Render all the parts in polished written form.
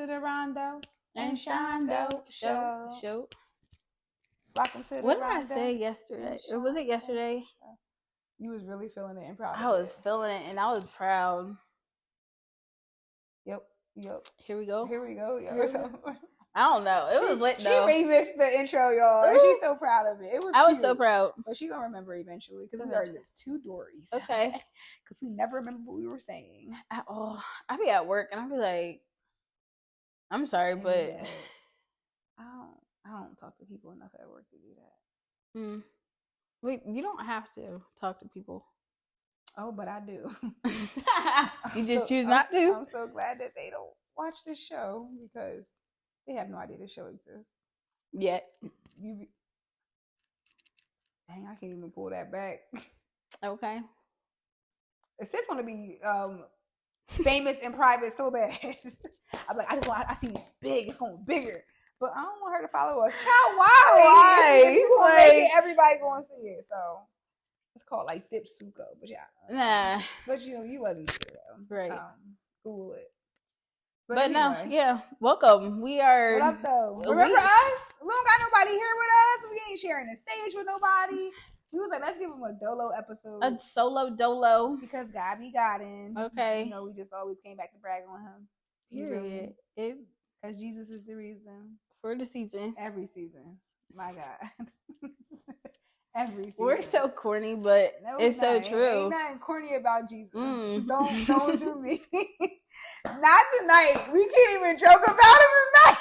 the Rondo and Shondo show. Welcome to the What did Rondo. I say yesterday? Or was it yesterday? You was really feeling it and proud I was feeling it and I was proud. Yep. Here we go. Yo. I don't know. It was lit though. She remixed the intro, y'all. And she's so proud of it. I was so proud. But she gonna remember eventually because we are the two Dories. Okay. Because we never remember what we were saying at all. I be at work and I be like, I'm sorry, but I don't talk to people enough at work to do that. Wait, you don't have to talk to people. Oh, but I do. You just choose not to? I'm so glad that they don't watch this show because they have no idea this show exists. Yet. Dang, I can't even pull that back. Okay. Sis want to be famous in private so bad. I'm like, I see it big. It's going bigger. But I don't want her to follow us. Child, why? Everybody going to see it. So it's called like Dipsuko. But yeah. Nah. But you wasn't sure though. Right. Google it. But anyway. No, yeah. Welcome. We are. What up though? Remember us? We don't got nobody here with us. We ain't sharing the stage with nobody. We was like, let's give him a dolo episode. A solo dolo. Because God be godding. Okay. You know, we just always came back to brag on him. Period. Because Jesus is the reason. For the season. Every season. My God. Every season. We're so corny, but no, it's so true. Ain't nothing corny about Jesus. Don't do me. Not tonight. We can't even joke about him tonight.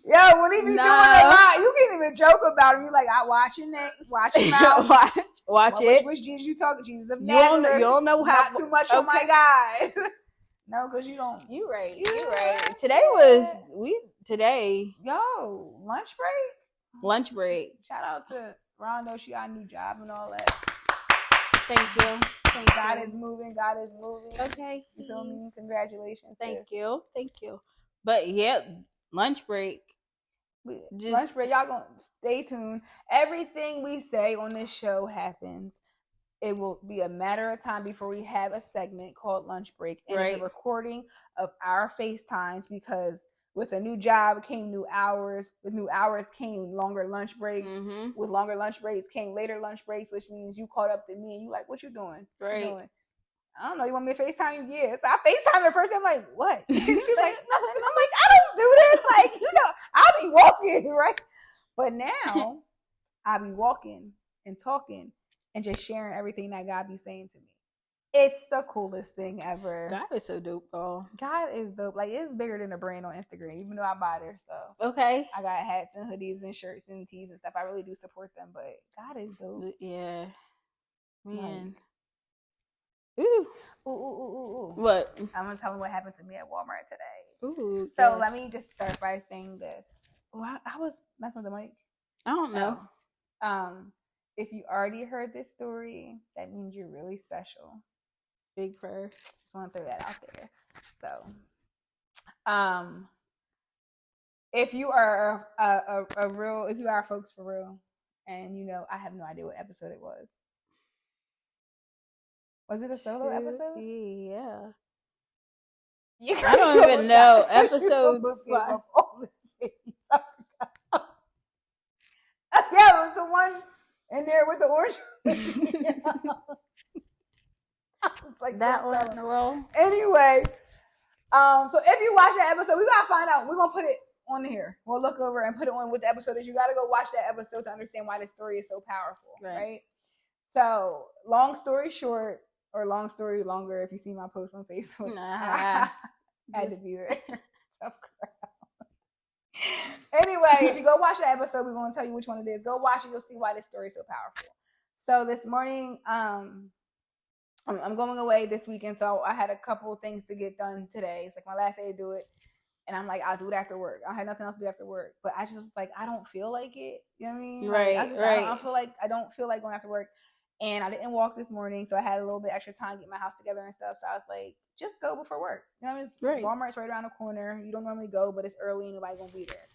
Yo, when he be doing a lot, you can't even joke about him. You like, I watching it, watch him out. watch it. Which Jesus you talking? Jesus of Nazareth. You don't know how. Not too much. Okay. Oh my God. No, because you don't. You right. You right. Today. Yo, lunch break. Lunch break. Shout out to Rondo. She got a new job and all that. Thank you. God is moving. Okay. You feel me? Congratulations. Thank you. But yeah, lunch break. Lunch break. Y'all gonna stay tuned. Everything we say on this show happens. It will be a matter of time before we have a segment called Lunch Break. And it's a recording of our FaceTimes because with a new job came new hours. With new hours came longer lunch breaks. Mm-hmm. With longer lunch breaks came later lunch breaks, which means you caught up to me and you like, what you doing? Right. You doing? I don't know. You want me to FaceTime you? Yeah. So I FaceTime her first. I'm like, what? She's like, nothing. I'm like, I don't do this. Like, I'll be walking, right? But now I'll be walking and talking and just sharing everything that God be saying to me. It's the coolest thing ever. God is so dope, though. God is dope. Like, it's bigger than a brand on Instagram, even though I buy their stuff. Okay. I got hats and hoodies and shirts and tees and stuff. I really do support them, but God is dope. Yeah. Man. Like, ooh. What? I'm going to tell them what happened to me at Walmart today. Ooh. So let me just start by saying this. Oh, I was messing with the mic. I don't know. If you already heard this story, that means you're really special. Big prayer. Just want to throw that out there. So, if you are if you are folks for real, and I have no idea what episode it was. Was it a solo episode? Yeah. I don't even know. Episode 5. Yeah, it was the one in there with the orange. Like that one in a row. Anyway, so if you watch that episode, we gotta find out. We're gonna put it on here. We'll look over and put it on with the episode. You gotta go watch that episode to understand why this story is so powerful, right? So, long story short, or long story longer, if you see my post on Facebook, I had to be there. Anyway, if you go watch that episode, we're going to tell you which one it is. Go watch it. You'll see why this story is so powerful. So this morning, I'm going away this weekend, so I had a couple of things to get done today. It's like my last day to do it. And I'm like, I'll do it after work. I had nothing else to do after work. But I just was like, I don't feel like it. You know what I mean? Right, I don't feel like going after work. And I didn't walk this morning, so I had a little bit extra time to get my house together and stuff. So I was like, just go before work. You know what I mean? Walmart's right around the corner. You don't normally go, but it's early and nobody's going to be there.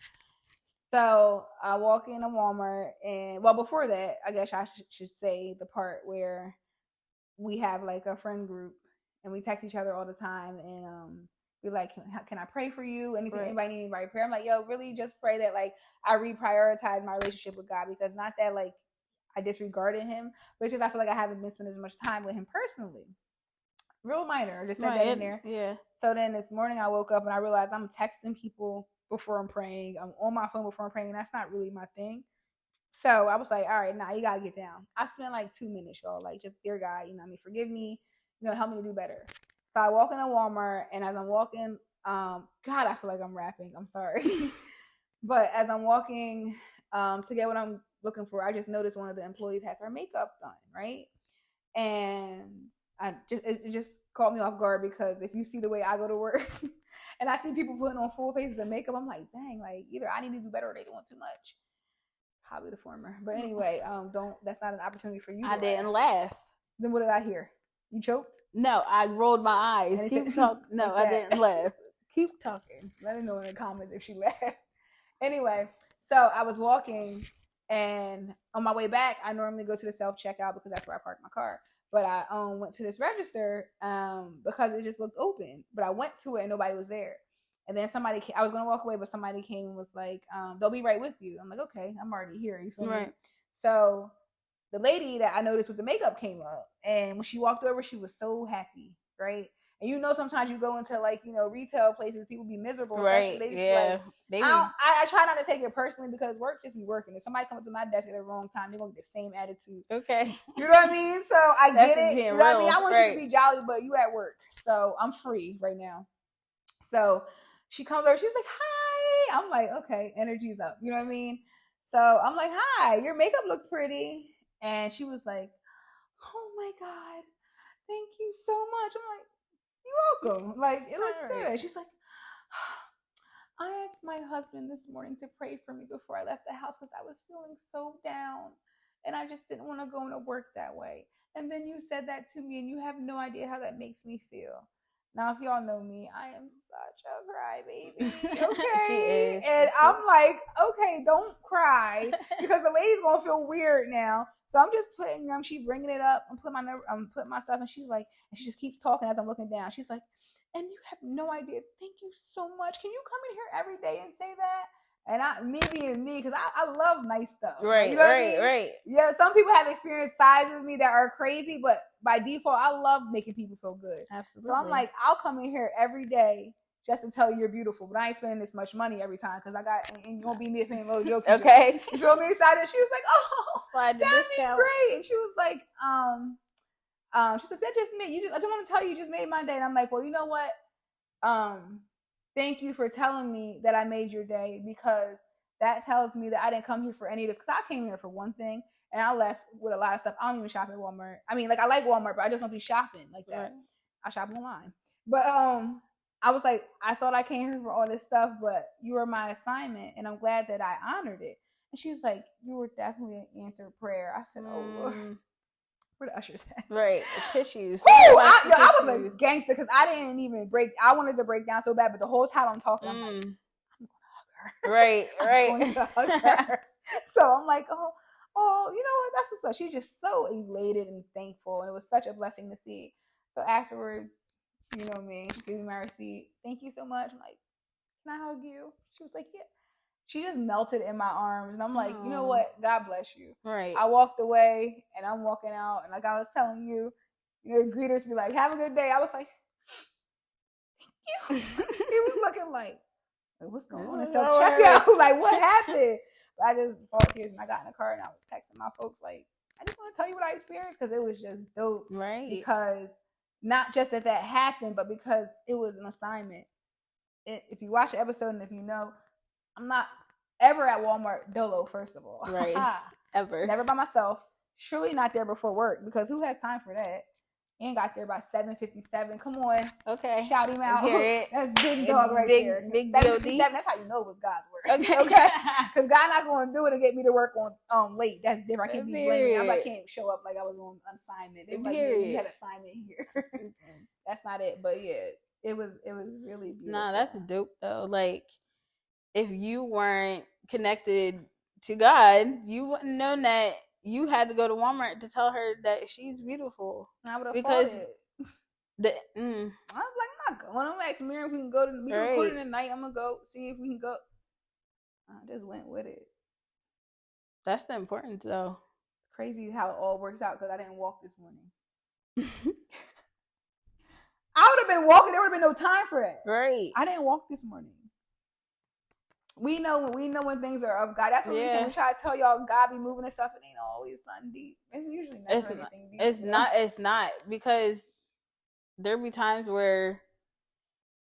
So I walk into Walmart, and before that, I guess I should say the part where we have like a friend group, and we text each other all the time, and be like, can I pray for you? Anything, anybody need anybody prayer? I'm like, yo, really just pray that like I reprioritize my relationship with God, because not that like I disregarded him, but just I feel like I haven't been spending as much time with him personally. Real minor, just said that in there. Yeah. So then this morning I woke up and I realized I'm texting people before I'm praying. I'm on my phone before I'm praying, and that's not really my thing. So I was like, all right, nah, you gotta get down. I spent like 2 minutes, y'all. Like, just, dear God, you know what I mean, forgive me, you know, help me to do better. So I walk into Walmart, and as I'm walking, God, I feel like I'm rapping. I'm sorry. But as I'm walking to get what I'm looking for, I just noticed one of the employees has her makeup done, right? And it just caught me off guard, because if you see the way I go to work and I see people putting on full faces of makeup, I'm like, dang, like either I need to do better or they doing too much. Probably the former. But anyway, that's not an opportunity for you to didn't laugh. Then what did I hear? You choked? No, I rolled my eyes. Keep talking. No, like I didn't laugh. Keep talking. Let me know in the comments if she laughed. Anyway, so I was walking, and on my way back, I normally go to the self-checkout because that's where I park my car. But I went to this register because it just looked open. But I went to it and nobody was there. And then somebody came, I was going to walk away, but somebody came and was like, they'll be right with you. I'm like, okay, I'm already here. You feel me? So the lady that I noticed with the makeup came up. And when she walked over, she was so happy, right? And you know, sometimes you go into like, you know, retail places, people be miserable. Right. Yeah. Like, I try not to take it personally, because work just be working. If somebody comes to my desk at the wrong time, they're going to get the same attitude. Okay. You know what I mean? So I get it. You know what I mean? I want you to be jolly, but you at work. So I'm free right now. So she comes over, she's like, hi. I'm like, okay, energy's up. You know what I mean? So I'm like, hi, your makeup looks pretty. And she was like, oh my God, thank you so much. I'm like, you're welcome. Like, it looks good. She's like, I asked my husband this morning to pray for me before I left the house because I was feeling so down and I just didn't want to go into work that way. And then you said that to me, and you have no idea how that makes me feel. Now, if y'all know me, I am such a crybaby. Okay. She is. And I'm like, okay, don't cry, because the lady's going to feel weird now. So I'm just putting them, she bringing it up. I'm putting my stuff, and she's like, and she just keeps talking as I'm looking down. She's like, and you have no idea. Thank you so much. Can you come in here every day and say that? And me being me, because I love nice stuff. Right, you know right. Yeah, some people have experienced sides of me that are crazy, but by default, I love making people feel good. Absolutely. So I'm like, I'll come in here every day just to tell you you're beautiful, but I ain't spending this much money every time, because I got, and you won't be me a little joke. Okay. You feel me? Excited. She was like, oh, that'd be great. And she was like, she said, that just made I just want to tell you just made my day. And I'm like, well, you know what? Thank you for telling me that I made your day, because that tells me that I didn't come here for any of this. Because I came here for one thing, and I left with a lot of stuff. I don't even shop at Walmart. I mean, like, I like Walmart, but I just don't be shopping like that. Right. I shop online. But I was like, I thought I came here for all this stuff, but you were my assignment, and I'm glad that I honored it. And she's like, you were definitely an answered prayer. I said, oh, Lord. Where the ushers at? Right, tissues. I was a gangster, because I didn't even break. I wanted to break down so bad, but the whole time I'm talking, I'm like, I'm gonna hug her. Right. I'm going to hug her. So I'm like, oh, you know what? That's what's up. She's just so elated and thankful, and it was such a blessing to see. So afterwards, you know me, give me my receipt. Thank you so much. I'm like, can I hug you? She was like, yeah. She just melted in my arms, and I'm like, you know what? God bless you. Right. I walked away, and I'm walking out, and like I was telling you, your greeters be like, have a good day. I was like, thank you. He was looking like, what's going on? And self-checkout. Like, what happened? But I just fought tears, and I got in the car, and I was texting my folks like, I just want to tell you what I experienced, because it was just dope. Right. Because not just that happened, but because it was an assignment. If you watch the episode, and if you know, I'm not ever at Walmart dolo, first of all. Right. Ever. Never by myself. Surely not there before work, because who has time for that? And got there by 7:57. Come on. Okay. Shout him out. Hear it. That's big dog right there. Big DOD. That's how you know it was God's work. Okay. Because God not going to do it and get me to work on late. That's different. I can't be blaming. I can't show up like I was on assignment. They were like, yeah, you had an assignment here. That's not it. But yeah, it was really beautiful. Nah, that's dope though. Like, if you weren't connected to God, you wouldn't know that you had to go to Walmart to tell her that she's beautiful. I would have thought it. I was like, I'm not going. I'm asking Miriam if we can go to. We recording tonight. I'm gonna go see if we can go. I just went with it. That's the importance, though. It's crazy how it all works out because I didn't walk this morning. I would have been walking. There would have been no time for that. Right. I didn't walk this morning. We know when things are of God. That's what we try to tell y'all. God be moving and stuff. It ain't always something deep. It's usually never anything deep. It's not because there be times where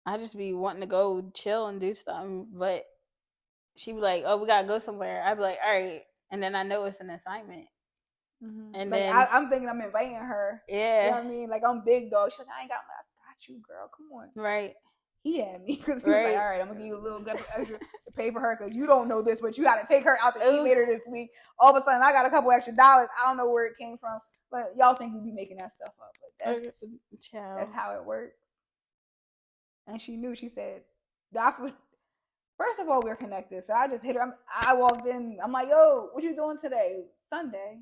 I just be wanting to go chill and do something, but she be like, "Oh, we gotta go somewhere." I'd be like, "All right," and then I know it's an assignment. Mm-hmm. And like then I'm thinking I'm inviting her. Yeah, you know what I mean. Like I'm big dog. She's like, I ain't got you, girl. Come on. Right. He had me because he was like, all right, I'm gonna give you a little extra to pay for her because you don't know this, but you got to take her out to eat later this week. All of a sudden, I got a couple extra dollars. I don't know where it came from, but y'all think we be making that stuff up. But that's how it works. And she knew. She said, first of all, we're connected. So I just hit her. I walked in. I'm like, yo, what you doing today? Sunday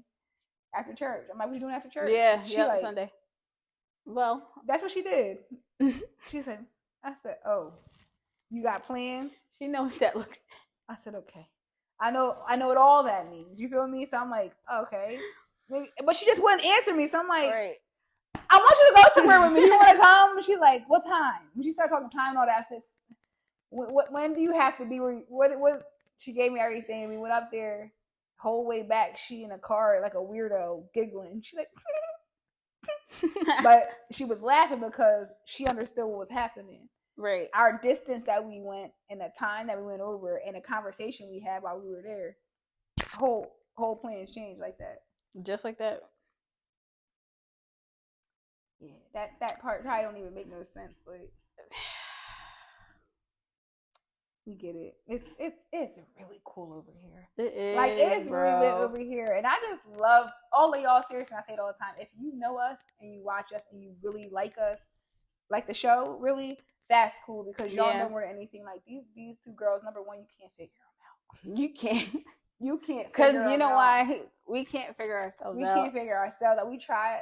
after church. I'm like, what you doing after church? Yeah, she like, Sunday. Well, that's what she did. She said, I said, oh, you got plans? She knows that look. I said, okay. I know what all that means. You feel me? So I'm like, okay. But she just wouldn't answer me. So I'm like, I want you to go somewhere with me. You want to come? And she's like, what time? When she started talking time and all that, I said, when do you have to be? What? She gave me everything. We went up there. Whole way back, she in a car like a weirdo, giggling. She's like, but she was laughing because she understood what was happening. Right. Our distance that we went and the time that we went over and the conversation we had while we were there, whole plans changed like that. Just like that. Yeah, that part probably don't even make no sense, but we get it. It's really cool over here. It is. Like it's really lit over here, and I just love all of y'all. Seriously, I say it all the time. If you know us and you watch us and you really like us, like the show, really. That's cool because y'all know more than anything. Like these two girls, number one, you can't figure them out. You can't. You can't. Because you know why? We can't figure ourselves out. We can't figure ourselves out. We tried.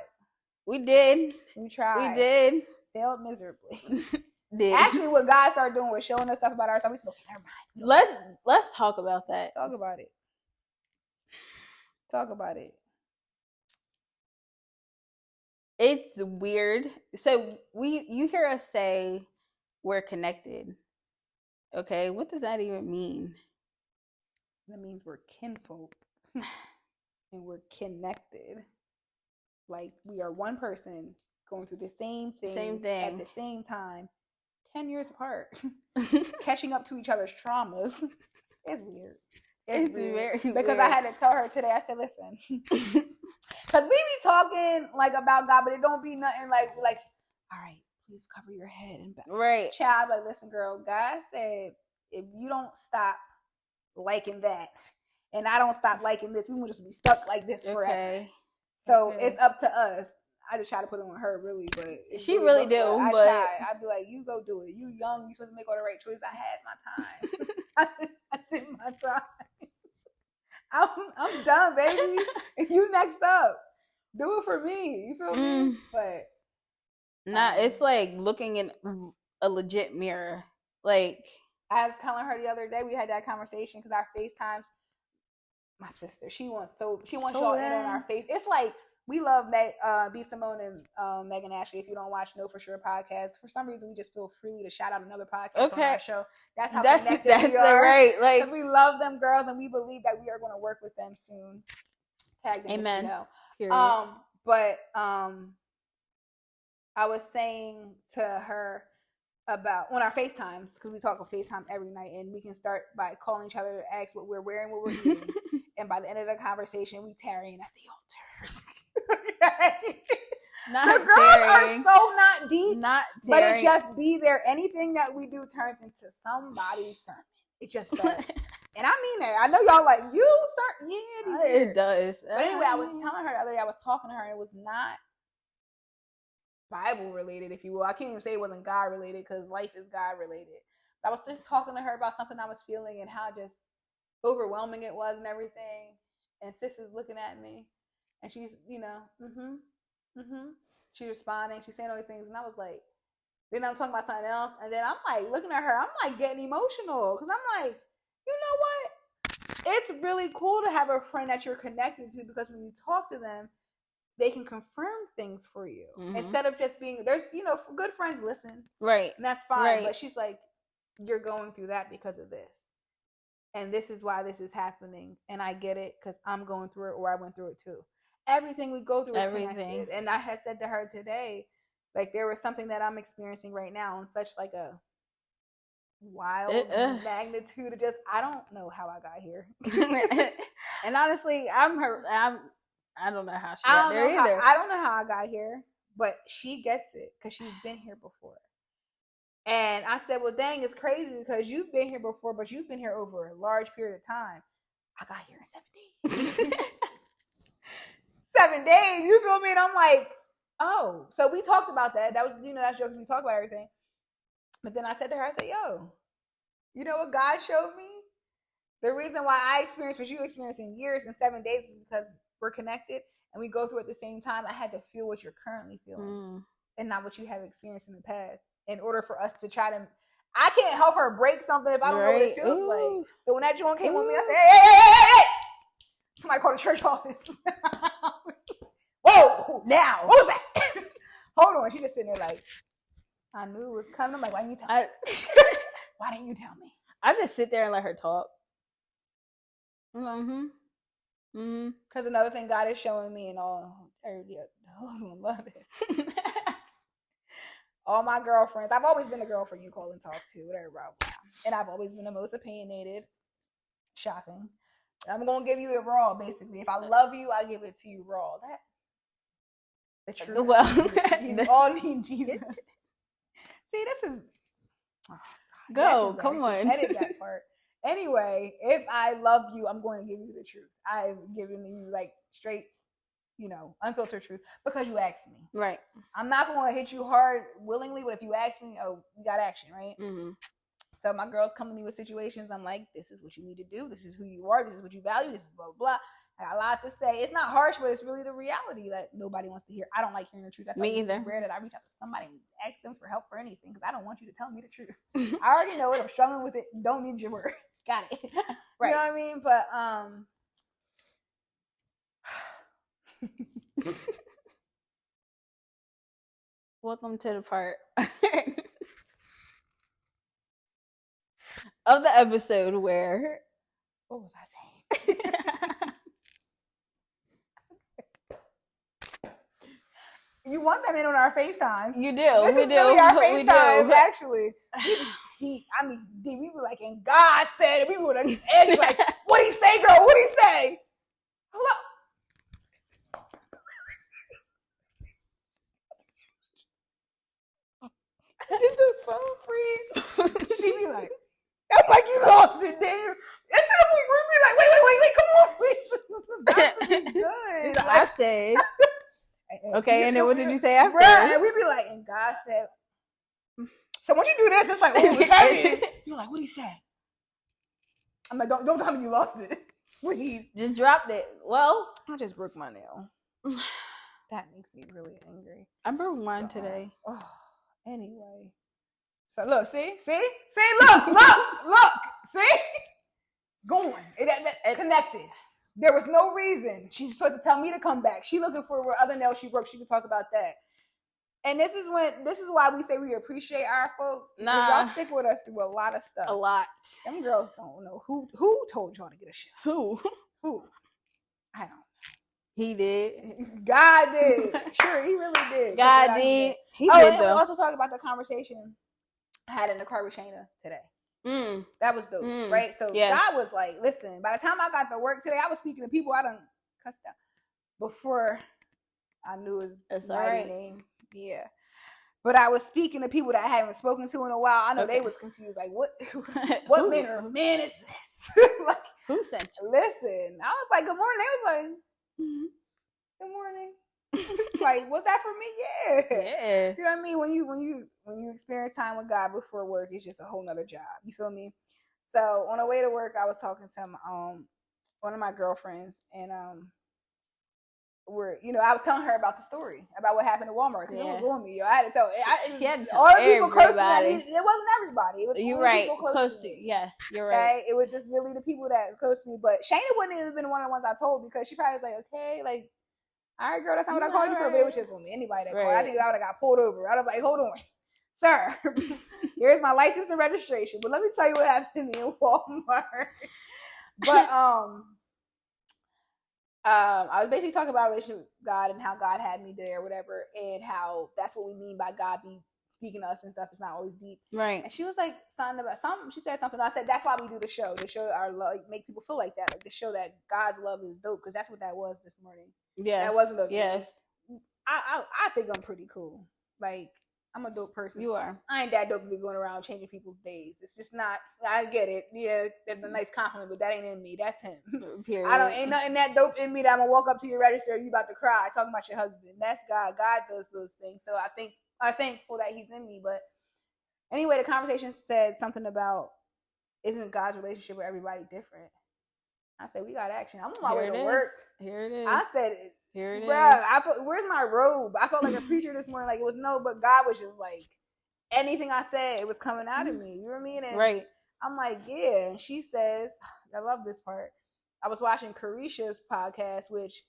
We did. We tried. We did. Failed miserably. Did. Actually, what God started doing was showing us stuff about ourselves. We said, okay, never mind. Let's talk about that. Talk about it. Talk about it. It's weird. So you hear us say we're connected. Okay, what does that even mean? That means we're kinfolk and we're connected. Like we are one person going through the same thing at the same time, 10 years apart, catching up to each other's traumas. It's weird. It's weird. Because weird. I had to tell her today, I said, listen, because we be talking like about God, but it don't be nothing like, all right, please cover your head and back. Right. Child, like, listen, girl, God said, if you don't stop liking that, and I don't stop liking this, we will just be stuck like this forever. Okay. So it's up to us. I just try to put it on her, really, but she really do. I try. I'd be like, you go do it. You young, you supposed to make all the right choices. I had my time. I did my time. I'm done, baby. You next up. Do it for me. You feel me? But it's like looking in a legit mirror. Like I was telling her the other day, we had that conversation because our FaceTimes. My sister, she wants y'all in on our face. It's like we love B. Simone and Megan Ashley. If you don't watch Know For Sure podcast, for some reason we just feel freely to shout out another podcast on our show. That's how connected we are. Right. Like we love them girls and we believe that we are going to work with them soon. Tag them. Amen. If you know. But I was saying to her about on our FaceTimes, because we talk on FaceTime every night, and we can start by calling each other to ask what we're wearing, what we're eating, and by the end of the conversation, we tarrying at the altar. The girls are so not deep, but it just be there. Anything that we do turns into somebody's sermon. It just does. And I mean that. I know y'all like, you start, yeah, it does. But anyway, I was telling her the other day, I was talking to her, and it was not Bible related, if you will. I can't even say it wasn't God related because life is God related. But I was just talking to her about something I was feeling and how just overwhelming it was and everything. And sis is looking at me, and she's, she's responding, she's saying all these things, and I was like, then I'm talking about something else, and then I'm like looking at her, I'm like getting emotional because I'm like, you know what? It's really cool to have a friend that you're connected to because when you talk to them, they can confirm things for you instead of just being there's good friends listen, right, and that's fine. Right. But she's like, you're going through that because of this, and this is why this is happening, and I get it because I'm going through it or I went through it too. Everything we go through is connected, and I had said to her today, like there was something that I'm experiencing right now on such like a wild magnitude of just I don't know how I got here. And honestly, I don't know how she got there either. I don't know how I got here, but she gets it because she's been here before. And I said, well, dang, it's crazy because you've been here before, but you've been here over a large period of time. I got here in 7 days. 7 days, you feel me? And I'm like, oh. So we talked about that. That was, that's jokes. We talked about everything. But then I said to her, I said, yo, you know what God showed me? The reason why I experienced what you experienced in years and 7 days is because we're connected and we go through at the same time. I had to feel what you're currently feeling and not what you have experienced in the past in order for us to try to. I can't help her break something if I don't know what it feels like. So when that joint came on me, I said, hey. Somebody called the church office. Whoa, now. What was that? Hold on. She just sitting there like, I knew it was coming. I'm like, why didn't you tell me? Why didn't you tell me? I just sit there and let her talk. Because another thing God is showing me and all, love it. All my girlfriends, I've always been a girl for you call and talk to, whatever. And I've always been the most opinionated. Shocking. I'm gonna give you it raw, basically. If I love you, I give it to you raw. That the truth. Well, you all need Jesus. See, this is go. Come on. Edit that part. Anyway, if I love you, I'm going to give you the truth. I've given you like straight, unfiltered truth because you asked me. Right. I'm not going to hit you hard willingly, but if you ask me, oh, you got action, right? Mm-hmm. So my girls come to me with situations. I'm like, this is what you need to do. This is who you are. This is what you value. This is blah, blah, blah. I got a lot to say. It's not harsh, but it's really the reality that nobody wants to hear. I don't like hearing the truth. That's me either. It's rare that I reach out to somebody and ask them for help for anything because I don't want you to tell me the truth. I already know it. I'm struggling with it. Don't need your word. Got it. Right. You know what I mean? But welcome to the part of the episode where what was I saying? You want them in on our FaceTime. You do. This is really our FaceTime, actually. We were like, and God said, and we were like, what'd he say, girl? What'd he say? Hello? Did the phone freeze? She be like, that's like you lost it, didn't you? Instead of we be like, wait, come on, please. That's be good. I say. Okay, and then what did you say after? And we'd be like, and God said, so once you do this, it's like, oh, it's heavy. You're like, what'd he say? I'm like, don't tell me you lost it. Please. Just dropped it. Well, I just broke my nail. That makes me really angry. I broke mine today. Anyway. So look, see, look, see? Going. Connected. There was no reason. She's supposed to tell me to come back. She looking for what other nails she broke. She could talk about that. And this is why we say we appreciate our folks. Because y'all stick with us through a lot of stuff. A lot. Them girls don't know who told y'all to get a shot. Who? I don't know. He did. God did. Sure, he really did. God did. He did. And we also talked about the conversation I had in the car with Shayna today. That was dope, right? So God was like, listen, by the time I got to work today, I was speaking to people I done cussed out before I knew his mighty name. Yeah. But I was speaking to people that I haven't spoken to in a while. I know they was confused. Like, what manner of man is this? Like, who sent you? Listen, I was like, good morning. They was like, good morning. Like, was that for me? Yeah. You know what I mean? When you experience time with God before work, it's just a whole nother job. You feel me? So on the way to work, I was talking to one of my girlfriends, and were, I was telling her about the story about what happened at Walmart because it was on me. I had to tell. She had to tell all the people close to me. It wasn't everybody. It was you're right. People close to me. Yes, you're right. It was just really the people that was close to me. But Shayna wouldn't even been one of the ones I told because she probably was like, okay, like, all right, girl, that's not what I called you for. But it was just on me. Anybody that called, I think I would have got pulled over. I was like, hold on, sir, here's my license and registration. But let me tell you what happened to me in Walmart. But I was basically talking about relationship with God and how God had me there, or whatever, and how that's what we mean by God be speaking to us and stuff. It's not always deep, right? And she was like something about something. She said something. I said that's why we do the show to show our love, make people feel like that, like to show that God's love is dope, because that's what that was this morning. Yeah, that wasn't a yes. I think I'm pretty cool. Like, I'm a dope person. You are. I ain't that dope to be going around changing people's days. It's just not. I get it. Yeah, that's a nice compliment, but that ain't in me. That's him. Period. Ain't nothing that dope in me that I'm gonna walk up to your register and you about to cry talking about your husband. That's God. God does those things. So I'm thankful that he's in me. But anyway, the conversation said something about, isn't God's relationship with everybody different? I said, we got action. I'm on my way to work. Here it is. I said, here it is. Bruh, where's my robe? I felt like a preacher this morning. Like, it was but God was just like, anything I said, it was coming out of me. You know what I mean? And right. I'm like, yeah. And she says, I love this part. I was watching Carisha's podcast, which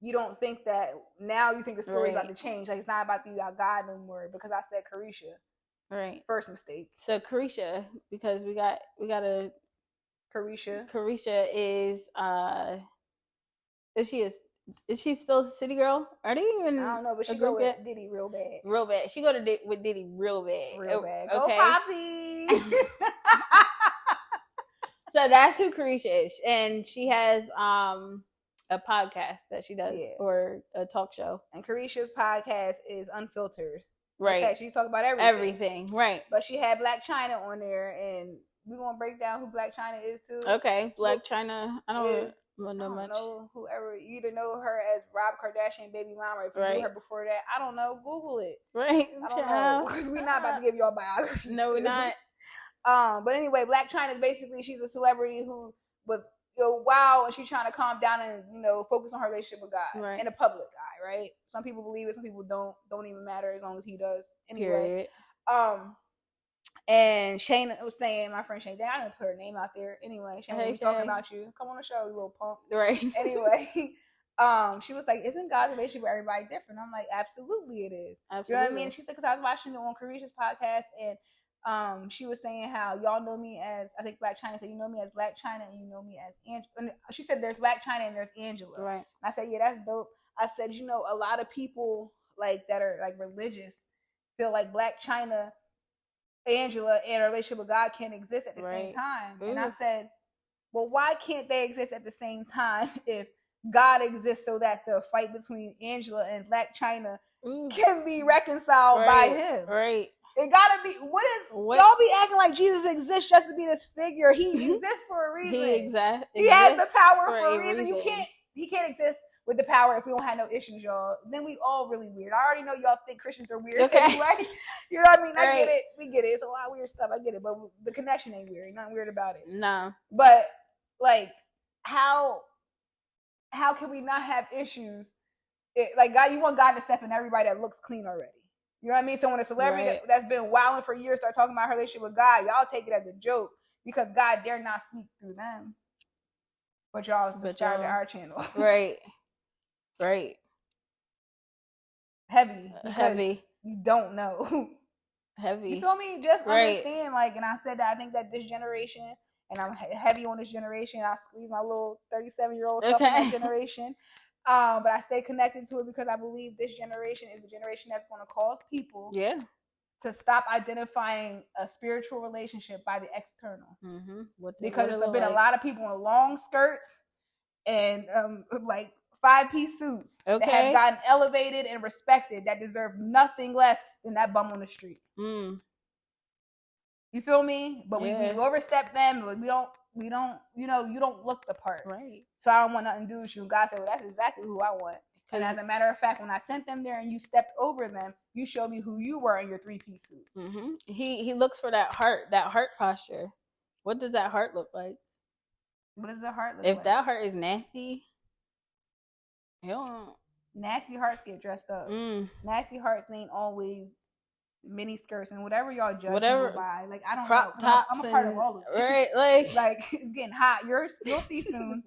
you don't think that, now you think the story's about to change. Like, it's not about to be about God no more, because I said Carisha. Right. First mistake. So Carisha, because we got a Carisha. Carisha is she still City Girl? Are they even? I don't know, but she go with Diddy real bad. Real bad. She go to with Diddy real bad. Real bad. Go Poppy. So that's who Carisha is, and she has a podcast that she does, or a talk show. And Carisha's podcast is Unfiltered. Right. Okay, she's talking about everything. Right. But she had Black China on there, and we're gonna break down who Black China is too. Okay, Black China. I don't know much. Whoever, you either know her as Rob Kardashian baby mama, if you knew her before that, I don't know. Google it. Right. I don't know, because we're not about to give y'all biographies. No, we're not. But anyway, Black China is basically, she's a celebrity who was wow, and she's trying to calm down and focus on her relationship with God in a public eye, right? Some people believe it, some people don't even matter as long as he does. Anyway, and Shayna was saying, my friend Shayna, I didn't put her name out there. Anyway, Shayna, we talking about you. Come on the show, you little punk. Right. Anyway, she was like, isn't God's relationship with everybody different? I'm like, absolutely it is. Absolutely. You know what I mean? She said, because I was watching it on Carisha's podcast, and she was saying how y'all know me as, I think Black China said, you know me as Black China and you know me as Angela. She said there's Black China and there's Angela. Right. And I said, yeah, that's dope. I said, a lot of people like that are like religious feel like Black China, Angela, and a relationship with God can't exist at the same time. Ooh. And I said, well, why can't they exist at the same time if God exists, so that the fight between Angela and Black China can be reconciled by him? Right. It gotta be. Y'all be acting like Jesus exists just to be this figure? He exists for a reason. He has the power for a reason. He can't exist with the power if we don't have no issues, y'all. Then we all really weird. I already know y'all think Christians are weird. Okay. Anyway. You know what I mean? I get it. We get it. It's a lot of weird stuff. I get it. But the connection ain't weird. Nothing weird about it. No. But like, how can we not have issues? Like, God, you want God to step in everybody that looks clean already. You know what I mean? So when a celebrity that's been wilding for years start talking about her relationship with God, y'all take it as a joke, because God dare not speak through them. But y'all subscribe to our channel. Right. Right. Heavy. You don't know. Heavy. You feel me? Just understand, like, and I said that I think that this generation, and I'm heavy on this generation, I squeeze my little 37-year-old self in that generation. But I stay connected to it because I believe this generation is the generation that's going to cause people to stop identifying a spiritual relationship by the external. Because there's been a lot of people in long skirts and like 5-piece suits that have gotten elevated and respected, that deserve nothing less than that bum on the street. You feel me? But we overstep them, but we don't, you don't look the part. Right. So I don't want nothing to do with you. God said, well, that's exactly who I want. And as a matter of fact, when I sent them there and you stepped over them, you showed me who you were in your 3-piece suit. He looks for that heart posture. What does that heart look like? What does that heart look like? If that heart is nasty, Nasty hearts get dressed up. Nasty hearts ain't always mini skirts and whatever y'all judge people by. Like, I don't crop know. Tops I'm a part of all of it. Right, like it's getting hot. You'll see soon.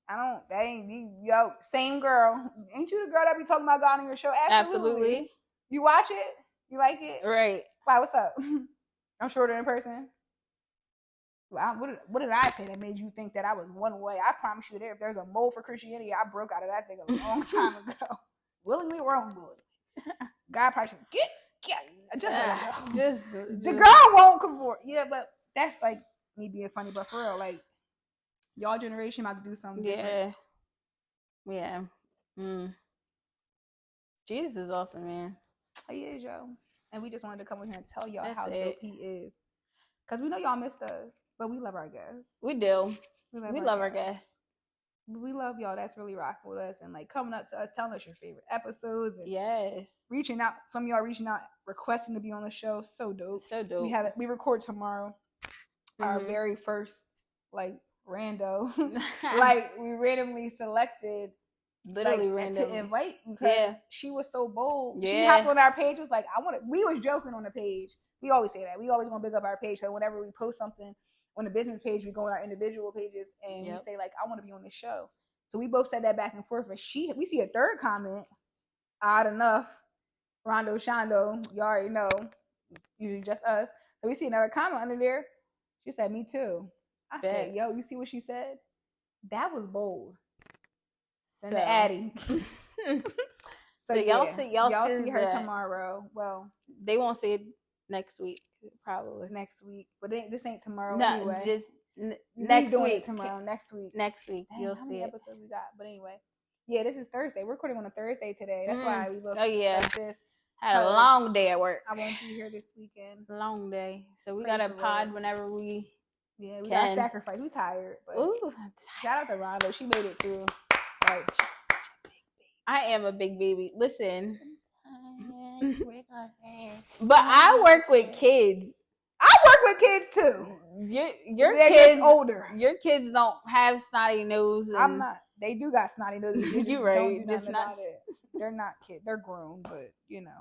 That ain't yo, same girl. Ain't you the girl that be talking about God on your show? Absolutely. You watch it? You like it? Right. Wow, what's up? I'm shorter in person. Well, what did I say that made you think that I was one way? I promise you that if there's a mold for Christianity, I broke out of that thing a long time ago. Willingly or unwillingly. God probably said, get. Just the girl won't conform. Yeah, but that's like me being funny, but for real, like, y'all generation about to do something different. Yeah. Jesus is awesome, man. He is, yo. And we just wanted to come in here and tell y'all how dope he is. Because we know y'all missed us, but we love our guests. We do. We love our guests. We love y'all that's really rocking with us and like coming up to us, telling us your favorite episodes. And reaching out. Some of y'all reaching out, requesting to be on the show. So dope. We record tomorrow. Our very first, like, rando. Like, we randomly selected. Literally like, random. To invite because she was so bold. She hopped on our page, was like, we was joking on the page. We always say that. We always gonna big up our page. So whenever we post something on the business page, we go on our individual pages and we say, like, I want to be on this show. So we both said that back and forth. But we see a third comment, odd enough, Rondo Shondo, you already know, usually just us. So we see another comment under there. She said, me too. I said, yo, you see what she said? That was bold. Send the Addy. So y'all see her tomorrow. Well, they won't see it next week, probably. Next week. But this ain't tomorrow anyway. Just next doing week. It tomorrow. Next week. Dang, how you'll see many it. episodes we got? But anyway. Yeah, this is Thursday. We're recording on a Thursday today. That's why we look like this. Had a long day at work. I won't be here this weekend. Long day. So we got a pod whenever we we got to sacrifice. We tired. But shout out to Rondo. She made it through. Like, I am a big baby. Listen. But I work with kids. I work with kids too. Your kids older. Your kids don't have snotty noses. I'm not. They do got snotty noses. You're right. Don't do nothing about it. They're not kids. They're grown, but you know.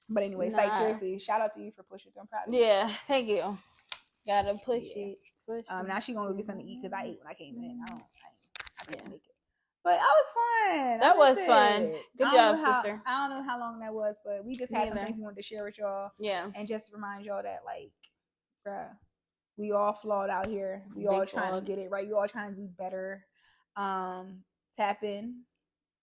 But anyway, like, seriously, shout out to you for pushing. I'm proud of you. Yeah, thank you. Gotta push it. Now she gonna go get something to eat because I ate when I came in. I couldn't make it. But that was fun. That was fun. Good job, sister. I don't know how long that was, but we just had some things we wanted to share with y'all. Yeah. And just remind y'all that, like, bruh, we all flawed out here. We all trying to get it right. You all trying to do better. Tap in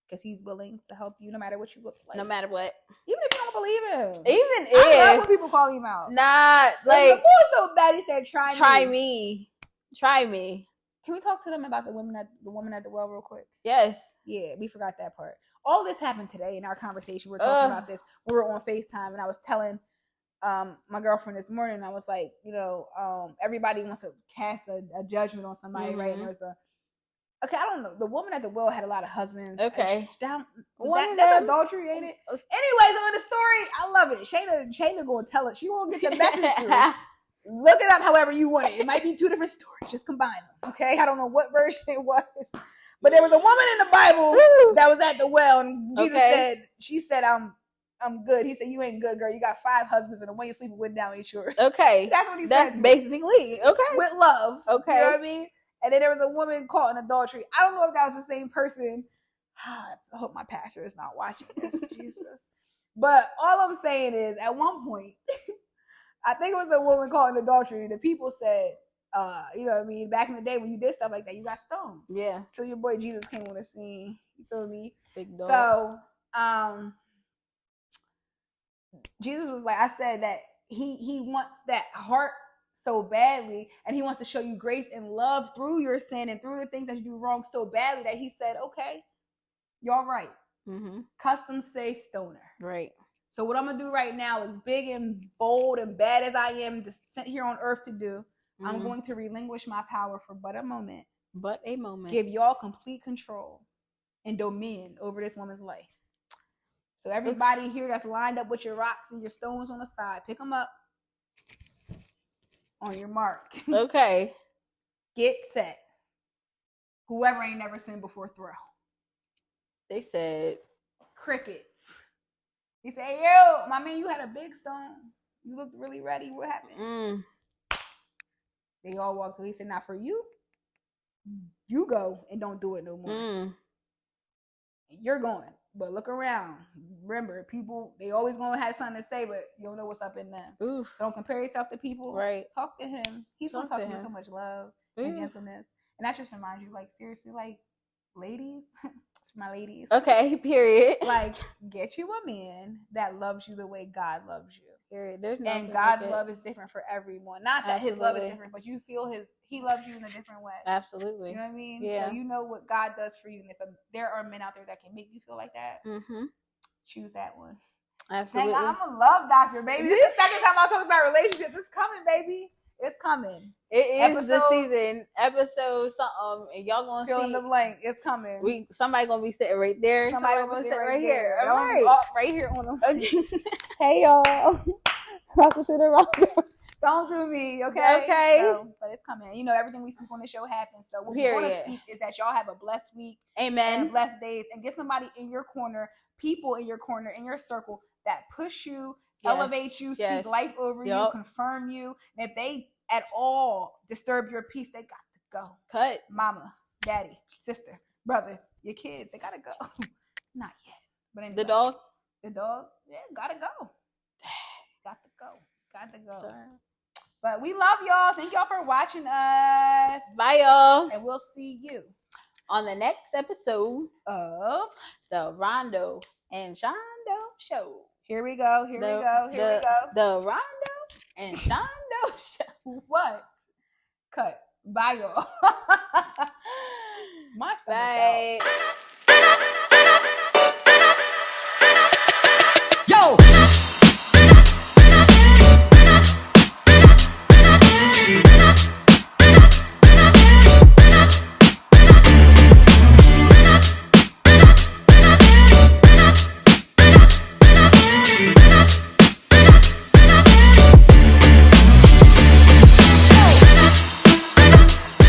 because he's willing to help you no matter what you look like. No matter what. Even if you don't believe him. Even I love when people call him out. Nah, like the boy so bad he said, try me. Can we talk to them about the woman at the well real quick? Yes. Yeah, we forgot that part. All this happened today in our conversation. We're talking about this. We were on FaceTime and I was telling my girlfriend this morning, I was like, you know, everybody wants to cast a judgment on somebody, right? And there's I don't know. The woman at the well had a lot of husbands. Okay. That's adultery, ain't it? Anyways, on the story, I love it. Shayna gonna tell it. She won't get the message through. Look it up however you want it. It might be two different stories. Just combine them, okay? I don't know what version it was. But there was a woman in the Bible that was at the well, and Jesus said, I'm good. He said, you ain't good, girl. You got 5 husbands, and the one you're sleeping with now ain't yours. Okay. That's what he said. That's basically, okay. With love. Okay. You know what I mean? And then there was a woman caught in adultery. I don't know if that was the same person. I hope my pastor is not watching this. Jesus. But all I'm saying is, at one point, I think it was a woman caught in adultery. The people said, you know what I mean? Back in the day when you did stuff like that, you got stoned. Yeah. So your boy Jesus came on the scene. You feel me? Big dog. So, Jesus was like, I said that he wants that heart so badly, and he wants to show you grace and love through your sin and through the things that you do wrong so badly that he said, okay, y'all right. Custom say stoner. Right. So what I'm going to do right now is big and bold and bad as I am sent here on earth to do. I'm going to relinquish my power for but a moment. But a moment. Give y'all complete control and dominion over this woman's life. So everybody here that's lined up with your rocks and your stones on the side, pick them up on your mark. Okay. Get set. Whoever ain't never sinned before, throw. They said crickets. He said, hey, yo, my man, you had a big stone. You looked really ready. What happened? They all walked away. He said, not for you. You go and don't do it no more. You're going. But look around. Remember, people, they always going to have something to say, but you don't know what's up in them. Oof. So don't compare yourself to people. Right. Talk to him. He's going to talk to you with so much love and gentleness. And that just reminds you, like, seriously, like, ladies, it's my ladies. Okay, period. Like, get you a man that loves you the way God loves you. Period. There's and God's love is different for everyone. Not that His love is different, but you feel He loves you in a different way. Absolutely. You know what I mean? Yeah. So you know what God does for you. And if there are men out there that can make you feel like that, choose that one. Absolutely. Dang, I'm a love doctor, baby. This is the second time I talk about relationships. It's coming, baby. It's coming. It is the season. Episode something, and y'all gonna fill see. In the blank. It's coming. Somebody gonna be sitting right there. Somebody gonna sit right here. All right. Right here on them. Hey y'all. Welcome to the rock. Don't do me, okay? Okay. So, but it's coming. You know, everything we speak on the show happens. So what we're going to speak is that y'all have a blessed week. Amen. And blessed days. And get somebody in your corner, people in your corner, in your circle that push you, elevate you, speak life over you, confirm you. And if they at all disturb your peace, they got to go. Cut. Mama, daddy, sister, brother, your kids, they got to go. Not yet. But anyway. The dog, yeah, got to go. Got to go. Sorry. But we love y'all. Thank y'all for watching us. Bye, y'all. And we'll see you on the next episode of the Rondo and Shondo Show. Here we go. The Rondo and Shondo Show. What? Cut. Bye, y'all. My stomach's out.